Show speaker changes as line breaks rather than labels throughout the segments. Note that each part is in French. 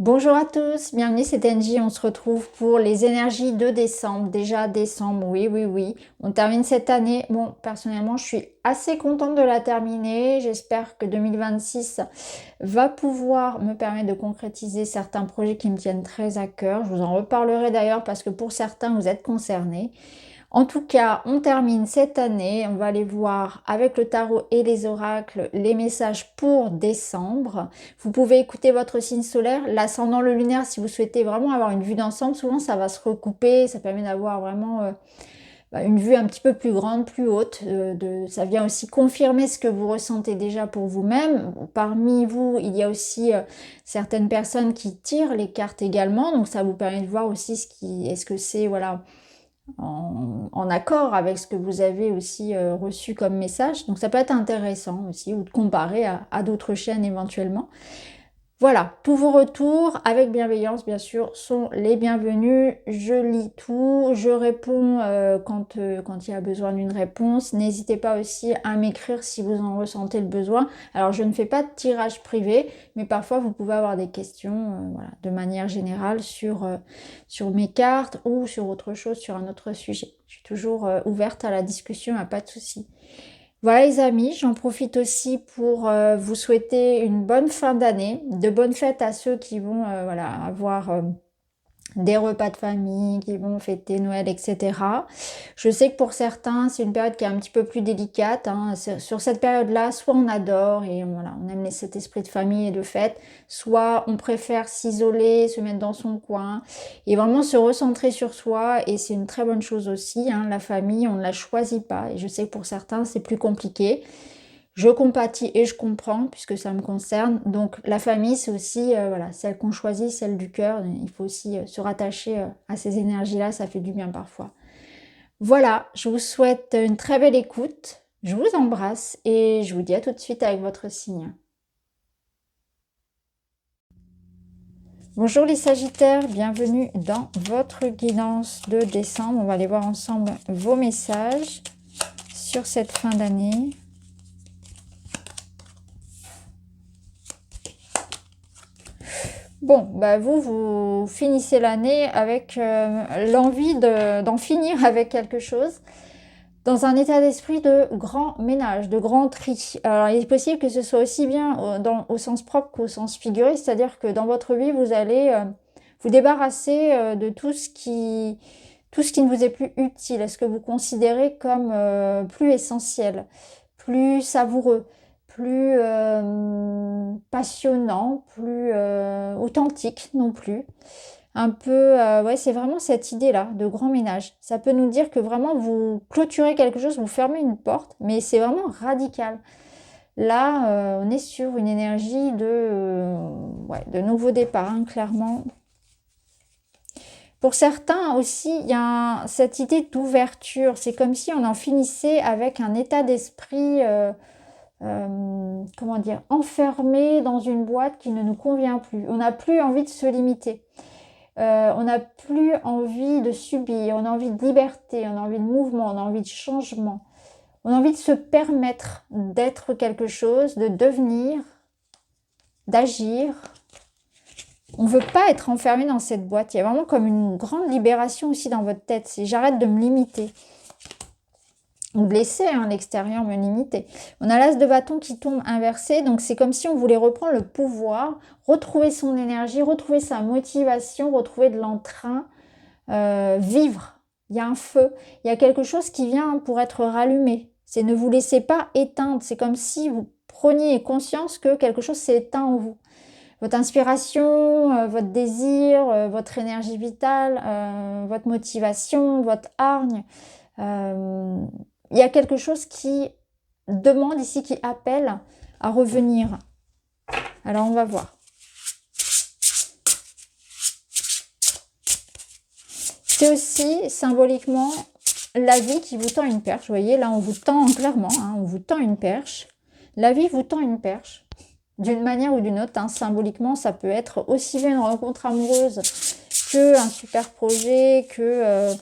Bonjour à tous, bienvenue, c'est Angie. On se retrouve pour les énergies de décembre. Déjà décembre, oui, oui, oui. On termine cette année. Bon, personnellement, je suis assez contente de la terminer. J'espère que 2026 va pouvoir me permettre de concrétiser certains projets qui me tiennent très à cœur. Je vous en reparlerai d'ailleurs parce que pour certains, vous êtes concernés. En tout cas, on termine cette année. On va aller voir avec le tarot et les oracles les messages pour décembre. Vous pouvez écouter votre signe solaire, l'ascendant, le lunaire, si vous souhaitez vraiment avoir une vue d'ensemble. Souvent, ça va se recouper. Ça permet d'avoir vraiment une vue un petit peu plus grande, plus haute. Ça vient aussi confirmer ce que vous ressentez déjà pour vous-même. Parmi vous, il y a aussi certaines personnes qui tirent les cartes également. Donc, ça vous permet de voir aussi est-ce que c'est, voilà, en accord avec ce que vous avez aussi reçu comme message. Donc ça peut être intéressant aussi, ou de comparer à d'autres chaînes éventuellement. Voilà, tous vos retours, avec bienveillance bien sûr, sont les bienvenus. Je lis tout, je réponds quand il y a besoin d'une réponse. N'hésitez pas aussi à m'écrire si vous en ressentez le besoin. Alors je ne fais pas de tirage privé, mais parfois vous pouvez avoir des questions voilà, de manière générale sur mes cartes ou sur autre chose, sur un autre sujet. Je suis toujours ouverte à la discussion, pas de souci. Voilà les amis, j'en profite aussi pour vous souhaiter une bonne fin d'année, de bonnes fêtes à ceux qui vont voilà, avoir des repas de famille, qui vont fêter Noël, etc. Je sais que pour certains, c'est une période qui est un petit peu plus délicate. Hein. Sur cette période-là, soit on adore et voilà, on aime cet esprit de famille et de fête, soit on préfère s'isoler, se mettre dans son coin et vraiment se recentrer sur soi. Et c'est une très bonne chose aussi. Hein. La famille, on ne la choisit pas. Et je sais que pour certains, c'est plus compliqué. Je compatis et je comprends puisque ça me concerne. Donc la famille, c'est aussi voilà, celle qu'on choisit, celle du cœur. Il faut aussi se rattacher à ces énergies-là, ça fait du bien parfois. Voilà, je vous souhaite une très belle écoute. Je vous embrasse et je vous dis à tout de suite avec votre signe. Bonjour les Sagittaires, bienvenue dans votre guidance de décembre. On va aller voir ensemble vos messages sur cette fin d'année. Bon, bah vous finissez l'année avec l'envie d'en finir avec quelque chose, dans un état d'esprit de grand ménage, de grand tri. Alors, il est possible que ce soit aussi bien au sens propre qu'au sens figuré, c'est-à-dire que dans votre vie, vous allez vous débarrasser de tout ce qui ne vous est plus utile, ce que vous considérez comme plus essentiel, plus savoureux, plus passionnant, plus authentique non plus. Un peu, ouais, c'est vraiment cette idée-là de grand ménage. Ça peut nous dire que vraiment vous clôturez quelque chose, vous fermez une porte, mais c'est vraiment radical. Là, on est sur une énergie ouais, de nouveau départ, hein, clairement. Pour certains aussi, il y a cette idée d'ouverture. C'est comme si on en finissait avec un état d'esprit comment dire, enfermé dans une boîte qui ne nous convient plus. On n'a plus envie de se limiter. On n'a plus envie de subir. On a envie de liberté, on a envie de mouvement, on a envie de changement. On a envie de se permettre d'être quelque chose, de devenir, d'agir. On ne veut pas être enfermé dans cette boîte. Il y a vraiment comme une grande libération aussi dans votre tête. C'est j'arrête de me limiter. Ou de laisser l'extérieur me limiter. On a l'as de bâton qui tombe inversé, donc c'est comme si on voulait reprendre le pouvoir, retrouver son énergie, retrouver sa motivation, retrouver de l'entrain, vivre. Il y a un feu, il y a quelque chose qui vient pour être rallumé. C'est ne vous laissez pas éteindre, c'est comme si vous preniez conscience que quelque chose s'est éteint en vous. Votre inspiration, votre désir, votre énergie vitale, votre motivation, votre hargne, il y a quelque chose qui demande ici, qui appelle à revenir. Alors, on va voir. C'est aussi, symboliquement, la vie qui vous tend une perche. Vous voyez, là, on vous tend clairement, hein, on vous tend une perche. La vie vous tend une perche, d'une manière ou d'une autre. Hein, symboliquement, ça peut être aussi bien une rencontre amoureuse qu'un super projet, que...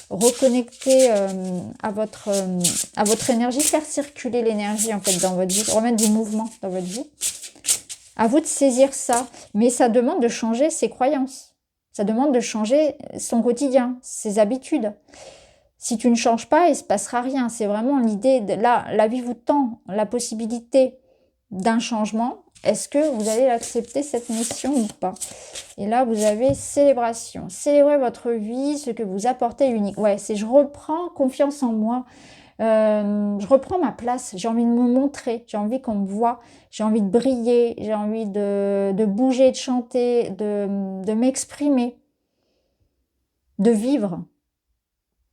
reconnecter à votre énergie, faire circuler l'énergie en fait dans votre vie, remettre du mouvement dans votre vie. À vous de saisir ça. Mais ça demande de changer ses croyances. Ça demande de changer son quotidien, ses habitudes. Si tu ne changes pas, il ne se passera rien. C'est vraiment l'idée, là, la vie vous tend la possibilité d'un changement. Est-ce que vous allez accepter cette mission ou pas? Et là, vous avez célébration. Célébrez votre vie, ce que vous apportez unique. Ouais, c'est je reprends confiance en moi. Je reprends ma place. J'ai envie de me montrer. J'ai envie qu'on me voit. J'ai envie de briller. J'ai envie de bouger, de chanter, de m'exprimer, de vivre.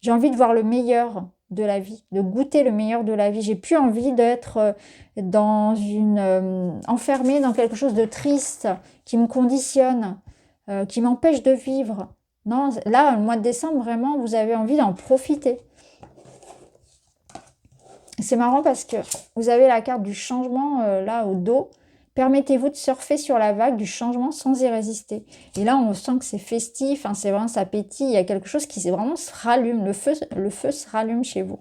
J'ai envie de voir le meilleur de la vie, de goûter le meilleur de la vie. J'ai plus envie d'être enfermée dans quelque chose de triste qui me conditionne, qui m'empêche de vivre. Non, là, le mois de décembre, vraiment, vous avez envie d'en profiter. C'est marrant parce que vous avez la carte du changement là au dos. Permettez-vous de surfer sur la vague du changement sans y résister. Et là, on sent que c'est festif, hein, c'est vraiment, ça pétille. Il y a quelque chose qui vraiment se rallume. Le feu se rallume chez vous.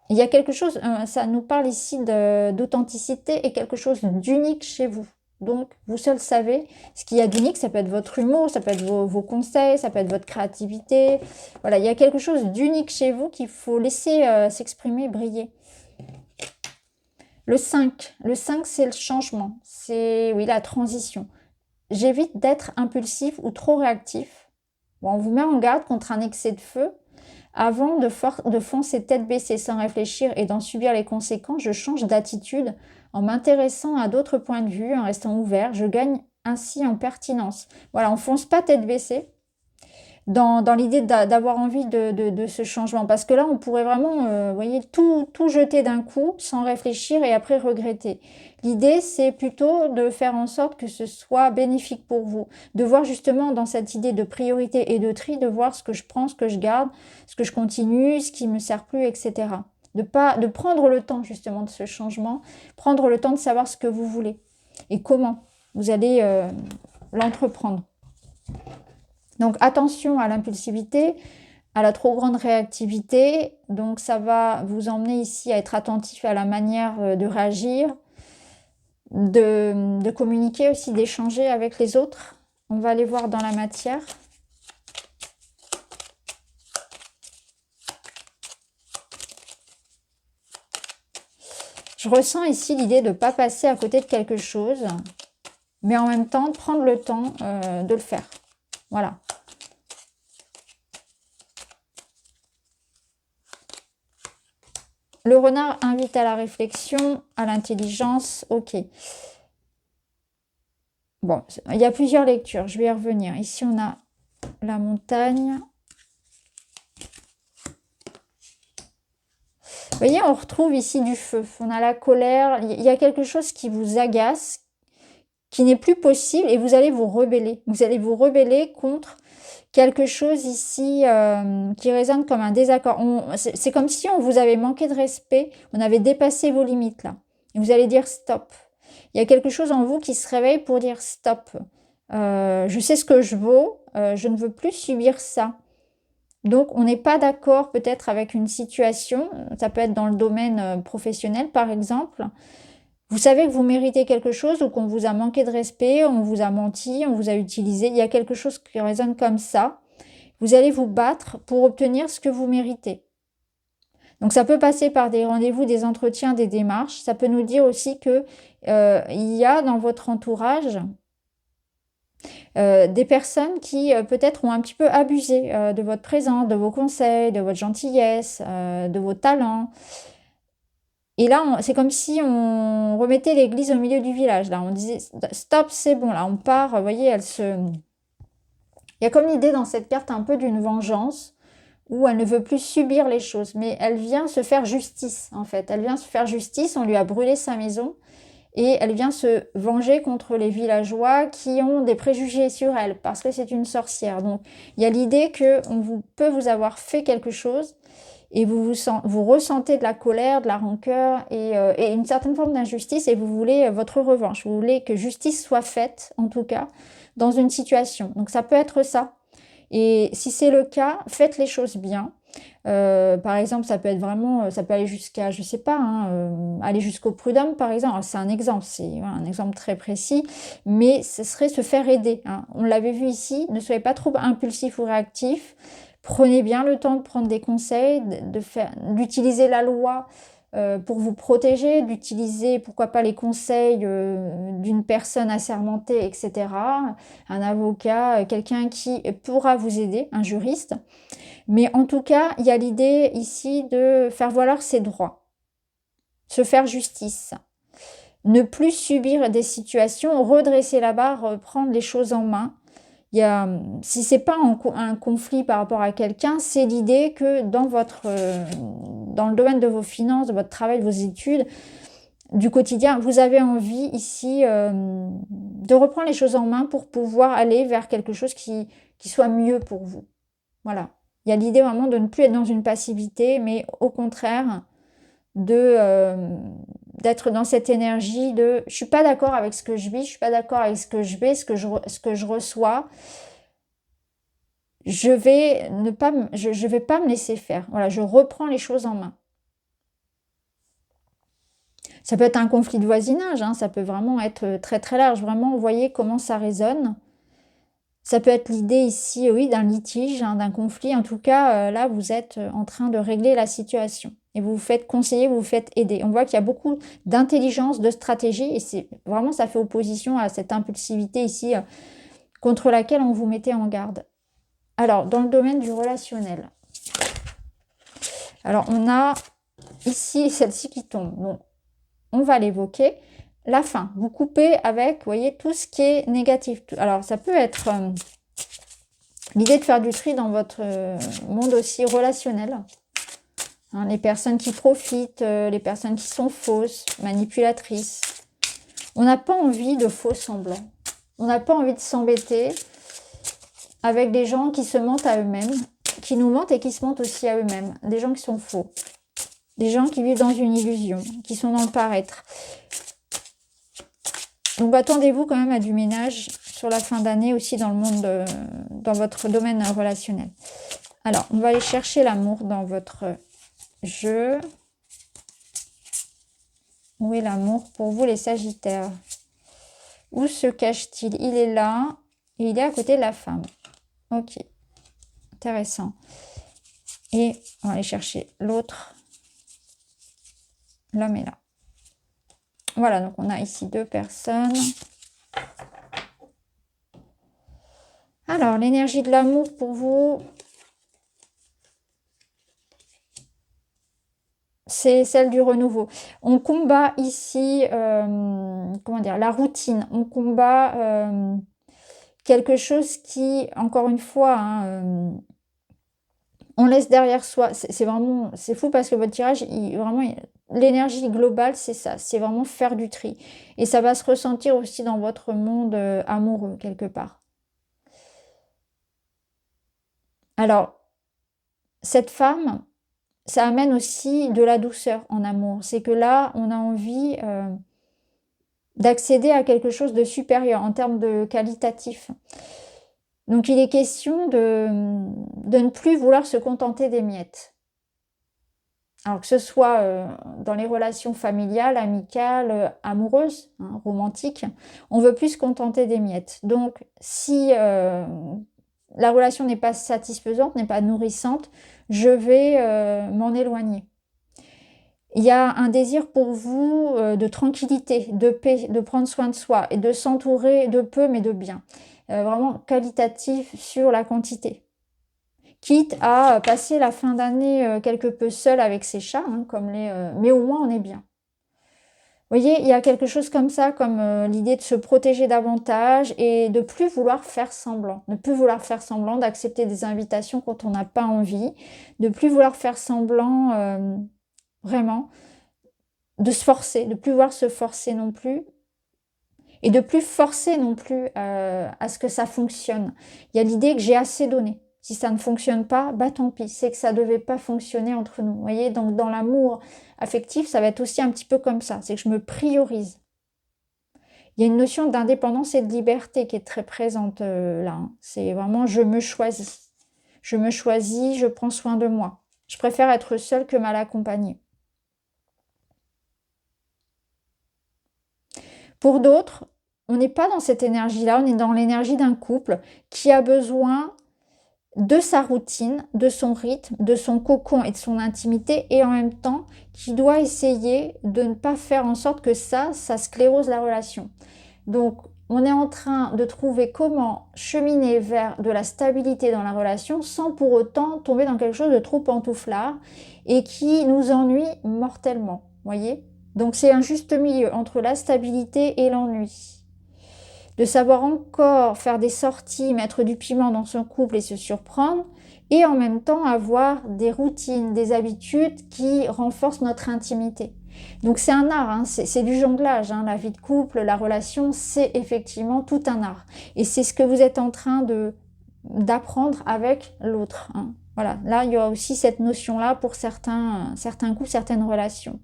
Il y a quelque chose, ça nous parle ici d'authenticité et quelque chose d'unique chez vous. Donc, vous seul savez, ce qu'il y a d'unique, ça peut être votre humour, ça peut être vos conseils, ça peut être votre créativité. Voilà, il y a quelque chose d'unique chez vous qu'il faut laisser s'exprimer, briller. Le 5, c'est le changement, c'est oui la transition. J'évite d'être impulsif ou trop réactif. Bon, on vous met en garde contre un excès de feu. Avant de foncer tête baissée sans réfléchir et d'en subir les conséquences, je change d'attitude en m'intéressant à d'autres points de vue, en restant ouvert. Je gagne ainsi en pertinence. Voilà, on fonce pas tête baissée dans l'idée d'avoir envie de ce changement. Parce que là, on pourrait vraiment, vous voyez, tout jeter d'un coup sans réfléchir et après regretter. L'idée, c'est plutôt de faire en sorte que ce soit bénéfique pour vous. De voir justement dans cette idée de priorité et de tri, de voir ce que je prends, ce que je garde, ce que je continue, ce qui me sert plus, etc. De prendre le temps justement de ce changement, prendre le temps de savoir ce que vous voulez et comment vous allez l'entreprendre. Donc attention à l'impulsivité, à la trop grande réactivité. Donc ça va vous emmener ici à être attentif à la manière de réagir, de communiquer aussi, d'échanger avec les autres. On va aller voir dans la matière. Je ressens ici l'idée de ne pas passer à côté de quelque chose, mais en même temps de prendre le temps de le faire. Voilà. Le renard invite à la réflexion, à l'intelligence. Ok. Bon, il y a plusieurs lectures. Je vais y revenir. Ici, on a la montagne. Vous voyez, on retrouve ici du feu. On a la colère. Il y a quelque chose qui vous agace, qui n'est plus possible et vous allez vous rebeller. Vous allez vous rebeller contre quelque chose ici qui résonne comme un désaccord. C'est comme si on vous avait manqué de respect, on avait dépassé vos limites là. Et vous allez dire stop. Il y a quelque chose en vous qui se réveille pour dire stop. Je sais ce que je vaux, je ne veux plus subir ça. Donc on n'est pas d'accord peut-être avec une situation, ça peut être dans le domaine professionnel par exemple. Vous savez que vous méritez quelque chose ou qu'on vous a manqué de respect, on vous a menti, on vous a utilisé. Il y a quelque chose qui résonne comme ça. Vous allez vous battre pour obtenir ce que vous méritez. Donc ça peut passer par des rendez-vous, des entretiens, des démarches. Ça peut nous dire aussi que il y a dans votre entourage des personnes qui peut-être ont un petit peu abusé de votre présence, de vos conseils, de votre gentillesse, de vos talents. Et là, c'est comme si on remettait l'église au milieu du village. Là, on disait stop, c'est bon. Là, on part. Vous voyez, il y a comme l'idée dans cette carte un peu d'une vengeance où elle ne veut plus subir les choses, mais elle vient se faire justice en fait. Elle vient se faire justice. On lui a brûlé sa maison et elle vient se venger contre les villageois qui ont des préjugés sur elle parce que c'est une sorcière. Donc, il y a l'idée que peut vous avoir fait quelque chose. Et vous ressentez de la colère, de la rancœur et une certaine forme d'injustice et vous voulez votre revanche. Vous voulez que justice soit faite, en tout cas, dans une situation. Donc ça peut être ça. Et si c'est le cas, faites les choses bien. Par exemple, ça peut être vraiment, ça peut aller jusqu'à, je sais pas, hein, aller jusqu'au prud'homme, par exemple. Alors, c'est un exemple, c'est voilà, un exemple très précis, mais ce serait se faire aider, hein. On l'avait vu ici, ne soyez pas trop impulsif ou réactif. Prenez bien le temps de prendre des conseils, d'utiliser la loi pour vous protéger, d'utiliser, pourquoi pas, les conseils d'une personne assermentée, etc. Un avocat, quelqu'un qui pourra vous aider, un juriste. Mais en tout cas, il y a l'idée ici de faire valoir ses droits, se faire justice, ne plus subir des situations, redresser la barre, prendre les choses en main. Si c'est pas un conflit par rapport à quelqu'un, c'est l'idée que dans le domaine de vos finances, de votre travail, de vos études, du quotidien, vous avez envie ici de reprendre les choses en main pour pouvoir aller vers quelque chose qui soit mieux pour vous. Voilà. Il y a l'idée vraiment de ne plus être dans une passivité, mais au contraire d'être dans cette énergie de je suis pas d'accord avec ce que je vis, je suis pas d'accord avec ce que je vais, ce que je reçois. Je vais je vais pas me laisser faire. Voilà, je reprends les choses en main. Ça peut être un conflit de voisinage, hein, ça peut vraiment être très très large. Vraiment, vous voyez comment ça résonne. Ça peut être l'idée ici, oui, d'un litige, hein, d'un conflit. En tout cas, là, vous êtes en train de régler la situation. Et vous vous faites conseiller, vous vous faites aider. On voit qu'il y a beaucoup d'intelligence, de stratégie. Et c'est vraiment, ça fait opposition à cette impulsivité ici contre laquelle on vous mettait en garde. Alors, dans le domaine du relationnel. Alors, on a ici celle-ci qui tombe. Donc, on va l'évoquer. La fin. Vous coupez avec, vous voyez, tout ce qui est négatif. Alors, ça peut être l'idée de faire du tri dans votre monde aussi relationnel. Hein, les personnes qui profitent, les personnes qui sont fausses, manipulatrices. On n'a pas envie de faux semblants. On n'a pas envie de s'embêter avec des gens qui se mentent à eux-mêmes, qui nous mentent et qui se mentent aussi à eux-mêmes. Des gens qui sont faux. Des gens qui vivent dans une illusion, qui sont dans le paraître. Donc attendez-vous quand même à du ménage sur la fin d'année aussi dans le monde, dans votre domaine relationnel. Alors, on va aller chercher l'amour dans votre jeu. Où est l'amour pour vous les Sagittaires? Où se cache-t-il? Il est là et il est à côté de la femme. Ok, intéressant. Et on va aller chercher l'autre. L'homme est là. Voilà, donc on a ici deux personnes. Alors, l'énergie de l'amour pour vous, c'est celle du renouveau. On combat ici, comment dire, la routine. On combat quelque chose qui, encore une fois, hein, on laisse derrière soi. C'est vraiment, c'est fou parce que votre tirage, l'énergie globale, c'est ça. C'est vraiment faire du tri. Et ça va se ressentir aussi dans votre monde amoureux, quelque part. Alors, cette femme, ça amène aussi de la douceur en amour. C'est que là, on a envie d'accéder à quelque chose de supérieur en termes de qualitatif. Donc, il est question de ne plus vouloir se contenter des miettes. Alors que ce soit dans les relations familiales, amicales, amoureuses, hein, romantiques, on veut plus se contenter des miettes. Donc, si la relation n'est pas satisfaisante, n'est pas nourrissante, je vais m'en éloigner. Il y a un désir pour vous de tranquillité, de paix, de prendre soin de soi et de s'entourer de peu mais de bien. Vraiment qualitatif sur la quantité. Quitte à passer la fin d'année quelque peu seul avec ses chats, hein, mais au moins on est bien. Vous voyez, il y a quelque chose comme ça, comme l'idée de se protéger davantage et de plus vouloir faire semblant. Ne plus vouloir faire semblant, d'accepter des invitations quand on n'a pas envie. De plus vouloir faire semblant, vraiment, de se forcer, de plus vouloir se forcer non plus. Et de plus forcer non plus à ce que ça fonctionne. Il y a l'idée que j'ai assez donné. Si ça ne fonctionne pas, bah tant pis, c'est que ça ne devait pas fonctionner entre nous. Vous voyez, donc dans l'amour affectif, ça va être aussi un petit peu comme ça. C'est que je me priorise. Il y a une notion d'indépendance et de liberté qui est très présente là. Hein. C'est vraiment je me choisis. Je me choisis, je prends soin de moi. Je préfère être seule que mal accompagnée. Pour d'autres, on n'est pas dans cette énergie-là, on est dans l'énergie d'un couple qui a besoin de sa routine, de son rythme, de son cocon et de son intimité, et en même temps qui doit essayer de ne pas faire en sorte que ça sclérose la relation. Donc on est en train de trouver comment cheminer vers de la stabilité dans la relation sans pour autant tomber dans quelque chose de trop pantouflard et qui nous ennuie mortellement, voyez? Donc c'est un juste milieu entre la stabilité et l'ennui. De savoir encore faire des sorties, mettre du piment dans son couple et se surprendre, et en même temps avoir des routines, des habitudes qui renforcent notre intimité. Donc c'est un art, hein, c'est du jonglage, hein, la vie de couple, la relation, c'est effectivement tout un art. Et c'est ce que vous êtes en train d'apprendre avec l'autre. Hein. Voilà, là il y aura aussi cette notion-là pour certains couples, certaines relations.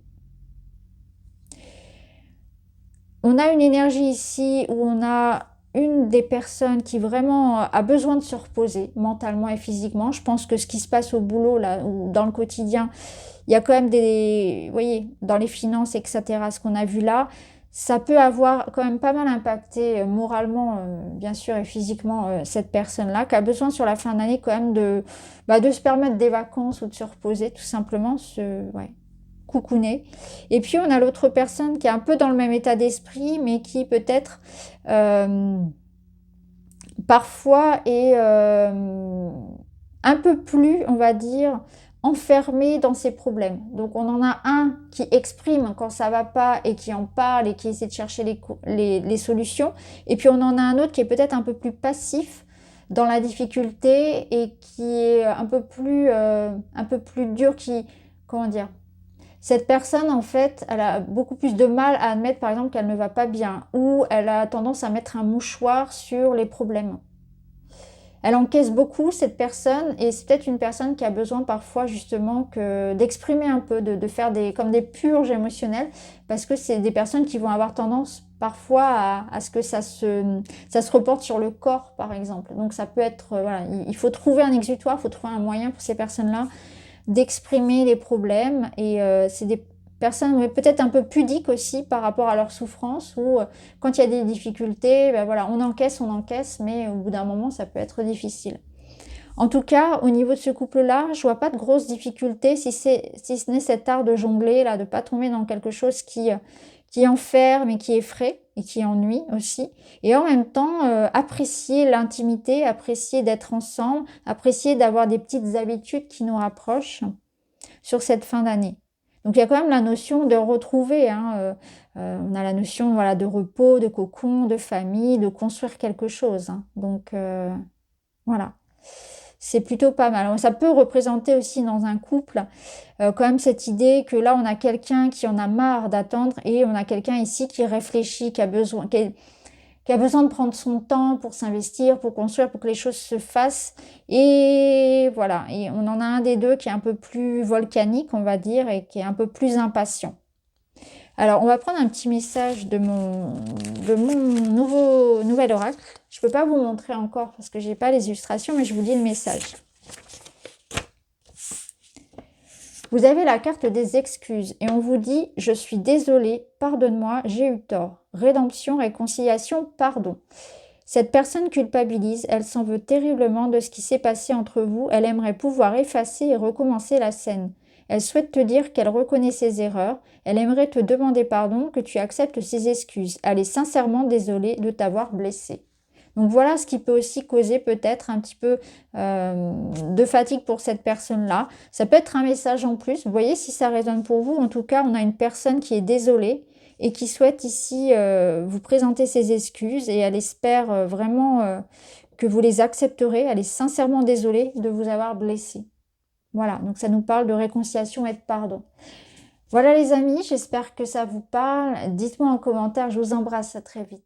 On a une énergie ici où on a une des personnes qui vraiment a besoin de se reposer mentalement et physiquement. Je pense que ce qui se passe au boulot, là, ou dans le quotidien, il y a quand même des, vous voyez, dans les finances, etc., ce qu'on a vu là, ça peut avoir quand même pas mal impacté moralement, bien sûr, et physiquement, cette personne-là, qui a besoin sur la fin d'année quand même de se permettre des vacances ou de se reposer, tout simplement, ouais, coucouner. Et puis on a l'autre personne qui est un peu dans le même état d'esprit, mais qui peut-être parfois est un peu plus, on va dire, enfermé dans ses problèmes. Donc on en a un qui exprime quand ça va pas et qui en parle et qui essaie de chercher les solutions. Et puis on en a un autre qui est peut-être un peu plus passif dans la difficulté et qui est un peu plus dur, qui, comment dire, cette personne, en fait, elle a beaucoup plus de mal à admettre, par exemple, qu'elle ne va pas bien, ou elle a tendance à mettre un mouchoir sur les problèmes. Elle encaisse beaucoup, cette personne, et c'est peut-être une personne qui a besoin parfois justement d'exprimer un peu, de faire comme des purges émotionnelles, parce que c'est des personnes qui vont avoir tendance parfois à ce que ça se reporte sur le corps, par exemple. Donc ça peut être, voilà, il faut trouver un exutoire, il faut trouver un moyen pour ces personnes-là d'exprimer les problèmes, et c'est des personnes peut-être un peu pudiques aussi par rapport à leur souffrance, où quand il y a des difficultés, ben voilà, on encaisse, mais au bout d'un moment ça peut être difficile. En tout cas, au niveau de ce couple-là, je vois pas de grosses difficultés, si ce n'est cet art de jongler, là, de pas tomber dans quelque chose qui enferme et qui effraie et qui ennuie aussi. Et en même temps, apprécier l'intimité, apprécier d'être ensemble, apprécier d'avoir des petites habitudes qui nous rapprochent sur cette fin d'année. Donc il y a quand même la notion de retrouver, hein, on a la notion, voilà, de repos, de cocon, de famille, de construire quelque chose. Hein. Donc voilà. C'est plutôt pas mal. Ça peut représenter aussi dans un couple quand même cette idée que là on a quelqu'un qui en a marre d'attendre, et on a quelqu'un ici qui réfléchit, qui a besoin de prendre son temps pour s'investir, pour construire, pour que les choses se fassent. Et voilà, et on en a un des deux qui est un peu plus volcanique, on va dire, et qui est un peu plus impatient. Alors, on va prendre un petit message de mon nouvel oracle. Je ne peux pas vous montrer encore parce que je n'ai pas les illustrations, mais je vous lis le message. Vous avez la carte des excuses et on vous dit « Je suis désolée, pardonne-moi, j'ai eu tort. Rédemption, réconciliation, pardon. » Cette personne culpabilise, elle s'en veut terriblement de ce qui s'est passé entre vous. Elle aimerait pouvoir effacer et recommencer la scène. Elle souhaite te dire qu'elle reconnaît ses erreurs. Elle aimerait te demander pardon, que tu acceptes ses excuses. Elle est sincèrement désolée de t'avoir blessé. Donc voilà ce qui peut aussi causer peut-être un petit peu de fatigue pour cette personne-là. Ça peut être un message en plus. Vous voyez si ça résonne pour vous. En tout cas, on a une personne qui est désolée et qui souhaite ici vous présenter ses excuses, et elle espère vraiment que vous les accepterez. Elle est sincèrement désolée de vous avoir blessé. Voilà, donc ça nous parle de réconciliation et de pardon. Voilà les amis, j'espère que ça vous parle. Dites-moi en commentaire, je vous embrasse, à très vite.